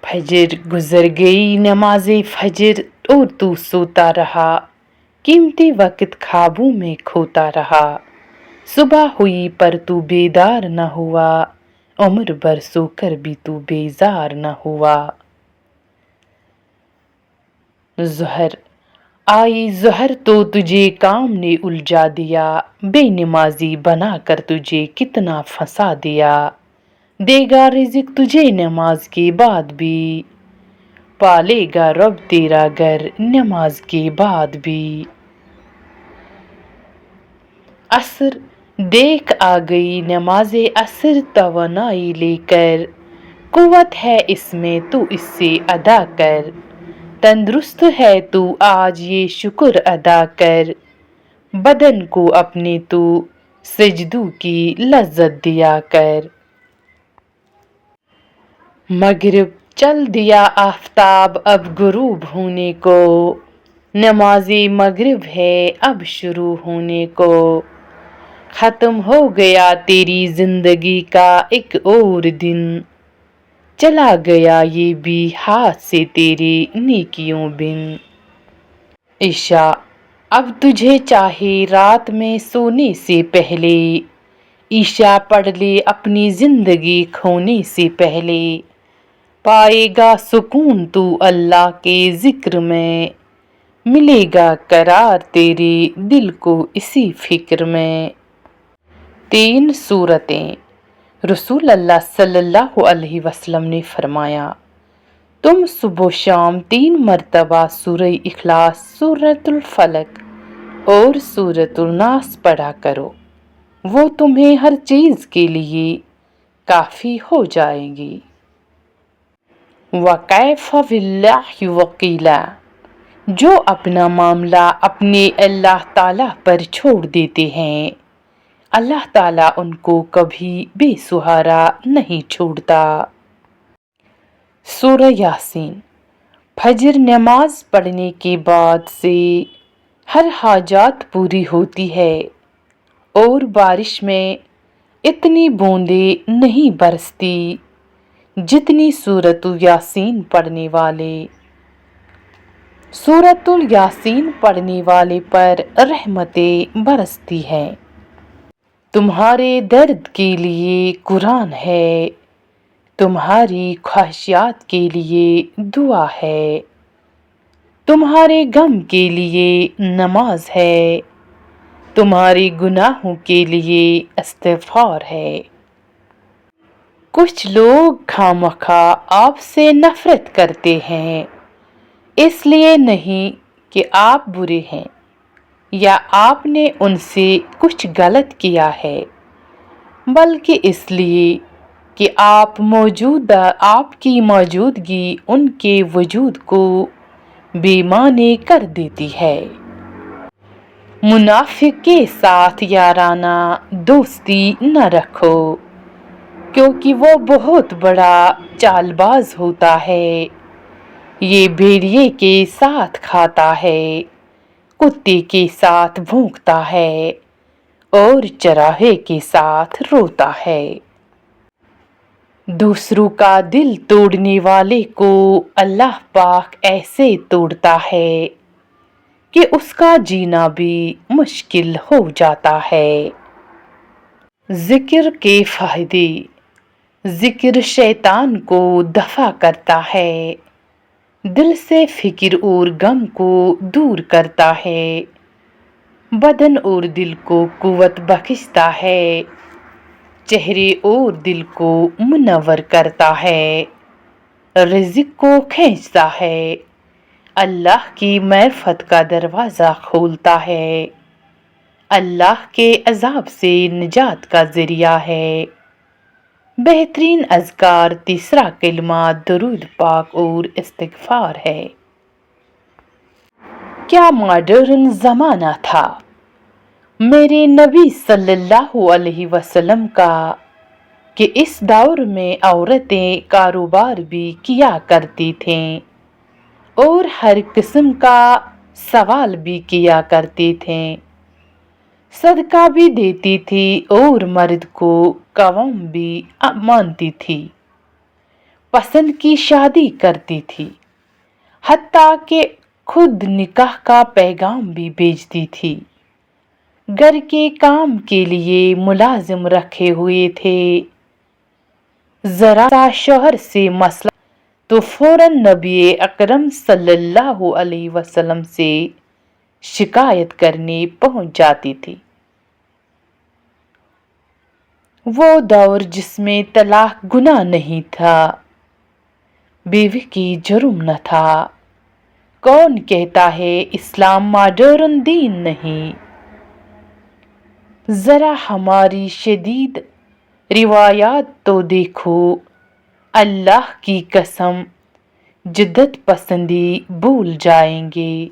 फजर गुजर गई नमाज़े फजर और तू सोता रहा, कीमती वक्त ख्वाबों में खोता रहा। सुबह हुई पर तू बेदार न हुआ, उम्र भर सोकर भी तू बेजार न हुआ। ज़हर आई ज़हर तो तुझे काम ने उलझा दिया, बेनमाजी बनाकर तुझे कितना फंसा दिया। देगा रिज़्क तुझे नमाज के बाद भी, पालेगा रब तेरा घर नमाज के बाद भी। असर देख आ गई नमाज़े असर तवानाई लेकर, कुव्वत है इसमें तू इससे अदा कर। तंदुरुस्त है तू आज ये शुक्र अदा कर, बदन को अपने तू सजदू की लज्जत दिया कर। मगरिब चल दिया आफताब अब गुरूब होने को, नमाज़े मगरिब है अब शुरू होने को। ख़त्म हो गया तेरी जिंदगी का एक और दिन, चला गया ये भी हाथ से तेरे नेकियों बिन। ईशा अब तुझे चाहे रात में सोने से पहले, ईशा पढ़ ले अपनी जिंदगी खोने से पहले। पाएगा सुकून तू अल्लाह के जिक्र में, मिलेगा करार तेरे दिल को इसी फिक्र में। 3 सूरतें। रसूल अल्लाह सल्लल्लाहु अलैहि वसल्लम ने फरमाया, तुम सुबह शाम 3 मरतबा सूरह इखलास, सूरतुल फलक और सूरतुल नास पढ़ा करो, वो तुम्हें हर चीज के लिए काफी हो जाएगी। वकैफ बिल्लाहि वकीला, जो अपना मामला अपने अल्लाह ताला पर छोड़ देते हैं, अल्लाह ताला उनको कभी बेसहारा नहीं छोड़ता। सूरह यासीन। फजर नमाज पढ़ने के बाद से हर हाजात पूरी होती है और बारिश में इतनी बूंदें नहीं बरसती जितनी सूरतुल यासीन पढ़ने वाले। सूरतुल यासीन पढ़ने वाले पर रहमतें बरसती हैं। तुम्हारे दर्द के लिए कुरान है, तुम्हारी ख्वाहिशात के लिए दुआ है, तुम्हारे गम के लिए नमाज है, तुम्हारे गुनाहों के लिए इस्तिग़फ़ार है। कुछ लोग खामखा आपसे नफरत करते हैं, इसलिए नहीं कि आप बुरे हैं या आपने उनसे कुछ गलत किया है, बल्कि इसलिए कि आपकी मौजूदगी उनके वजूद को बेमाने कर देती है। मुनाफिक के साथ याराना दोस्ती न रखो, क्योंकि वो बहुत बड़ा चालबाज होता है। ये भेड़िए के साथ खाता है, कुत्ते के साथ भौंकता है और चराहे के साथ रोता है। दूसरों का दिल तोड़ने वाले को अल्लाह पाक ऐसे तोड़ता है कि उसका जीना भी मुश्किल हो जाता है। जिक्र के फायदे। जिक्र शैतान को दफा करता है, दिल से फिक्र और गम को दूर करता है, बदन और दिल को कुव्वत बख्शता है, चेहरे और दिल को मुनव्वर करता है, रिज़्क को खींचता है, अल्लाह की मारिफत का दरवाज़ा खोलता है, अल्लाह के अज़ाब से निजात का ज़रिया है। बेहतरीन अज़कार तीसरा कलिमा दुरूद पाक और इस्तिग़फ़ार है। क्या मॉडर्न ज़माना था। मेरे नबी सल्लल्लाहु अलैहि वसल्लम का कि इस दौर में औरतें कारोबार भी किया करती थीं और हर किस्म का सवाल भी किया करती थीं, सदका भी देती थी और मर्द को कवाम भी मानती थी। पसंद की शादी करती थी, हत्ता कि खुद निकाह का पैगाम भी भेजती थी। घर के काम के लिए मुलाजिम रखे हुए थे। जरा सा शोहर से मसला तो फौरन नबी अकरम सल्लल्लाहु अलैहि वसल्लम से शिकायत करने पहुंच जाती थी। वो दौर जिसमें तलाक गुनाह नहीं था, बीवी की जुर्म न था। कौन कहता है इस्लाम मॉडर्न दीन नहीं? जरा हमारी शदीद रिवायात तो देखो, अल्लाह की कसम जिद्दत पसंदी भूल जाएंगे।